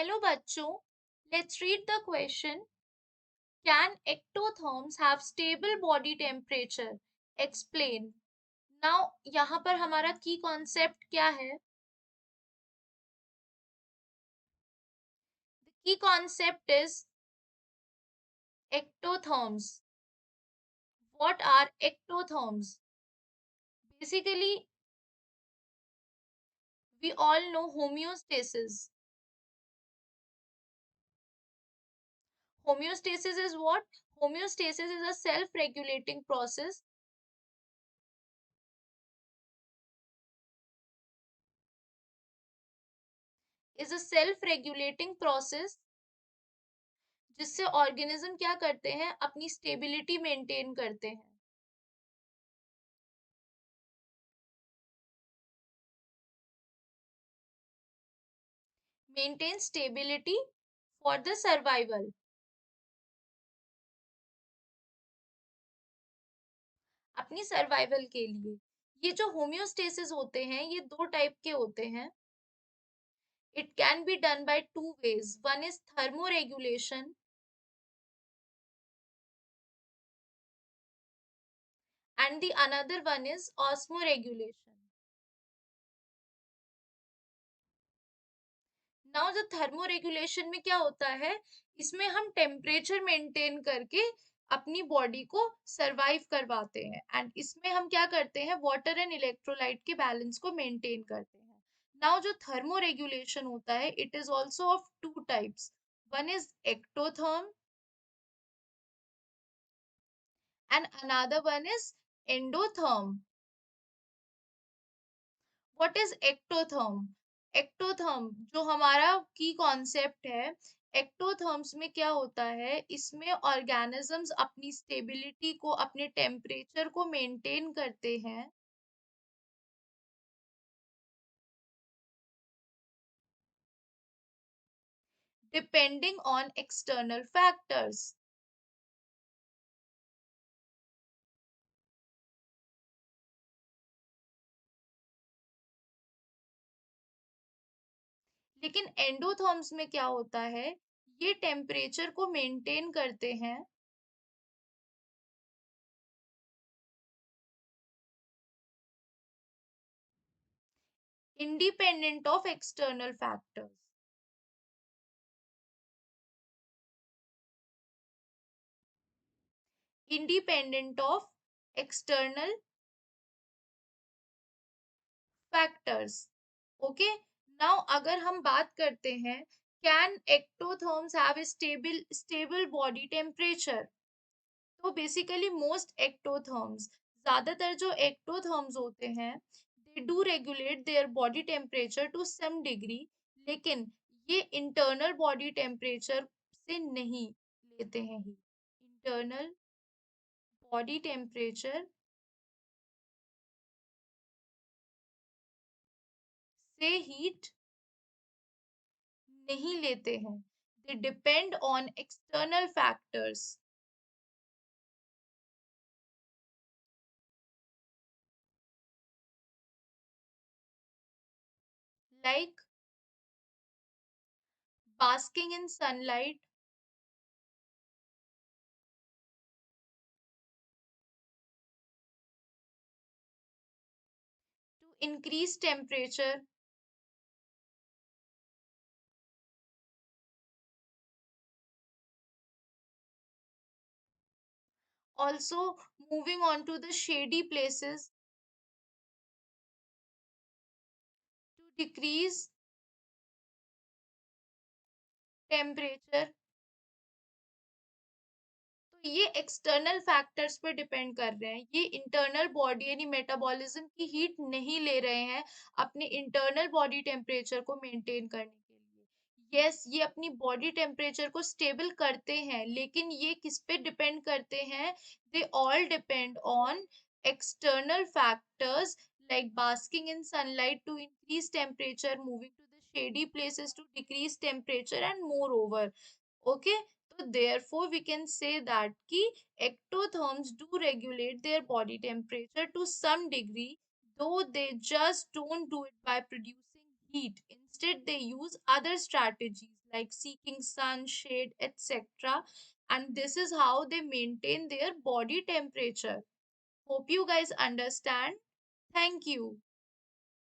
Hello बच्चों, let's read the question. Can ectotherms have stable body temperature? Explain. Now यहाँ पर हमारा की कॉन्सेप्ट क्या है? The key concept is ectotherms. What are ectotherms? Basically, we all know homeostasis. Homeostasis is what? Homeostasis is a self-regulating process. Is a self-regulating process जिससे organism क्या करते हैं, अपनी स्टेबिलिटी मेंटेन करते हैं. Maintain stability for the survival. अपनी survival के लिए. ये जो होम्योस्टेसिस होते हैं ये दो टाइप के होते हैं. It can be done by two ways. One is thermoregulation and the another one is osmoregulation. Now जो थर्मोरेगुलेशन में क्या होता है, इसमें हम टेम्परेचर मेंटेन करके अपनी बॉडी को सरवाइव करवाते हैं. एंड इसमें हम क्या करते हैं, वाटर एंड इलेक्ट्रोलाइट के बैलेंस को मेंटेन करते हैं. नाउ जो थर्मोरेगुलेशन होता है, it is also of two types. One is ectotherm and another one is endotherm. What is ectotherm? Ectotherm जो हमारा की कॉन्सेप्ट है, एक्टोथर्म्स में क्या होता है, इसमें ऑर्गेनिजम्स अपनी स्टेबिलिटी को, अपने टेम्परेचर को मेंटेन करते हैं डिपेंडिंग ऑन एक्सटर्नल फैक्टर्स. लेकिन एंडोथर्म्स में क्या होता है, ये टेम्परेचर को मेंटेन करते हैं independent of external factors. Independent of external factors. Okay. Now अगर हम बात करते हैं, can ectotherms have a stable body temperature, तो बेसिकली मोस्ट एक्टोथर्म्स, ज्यादातर जो एक्टोथर्म्स होते हैं, they do regulate their body temperature to some degree. लेकिन ये इंटरनल बॉडी टेम्परेचर से नहीं लेते हैं ही. इंटरनल बॉडी टेम्परेचर से हीट नहीं लेते हैं. They depend on external factors like basking in sunlight, to increase temperature, also moving on to the shady places to decrease temperature. तो ये एक्सटर्नल फैक्टर्स पे डिपेंड कर रहे हैं. ये इंटरनल बॉडी यानी मेटाबॉलिज्म की हीट नहीं ले रहे हैं अपने इंटरनल बॉडी टेम्परेचर को मेंटेन करने के लिए. यस, ये अपनी बॉडी टेम्परेचर को स्टेबल करते हैं, लेकिन ये किस पे डिपेंड करते हैं, they all depend on external factors like basking in sunlight to increase temperature, moving to the shady places to decrease temperature, and moreover. Okay. So therefore we can say that ki ectotherms do regulate their body temperature to some degree, though they just don't do it by producing heat in Instead, they use other strategies like seeking sun, shade, etc. And this is how they maintain their body temperature. Hope you guys understand. Thank you.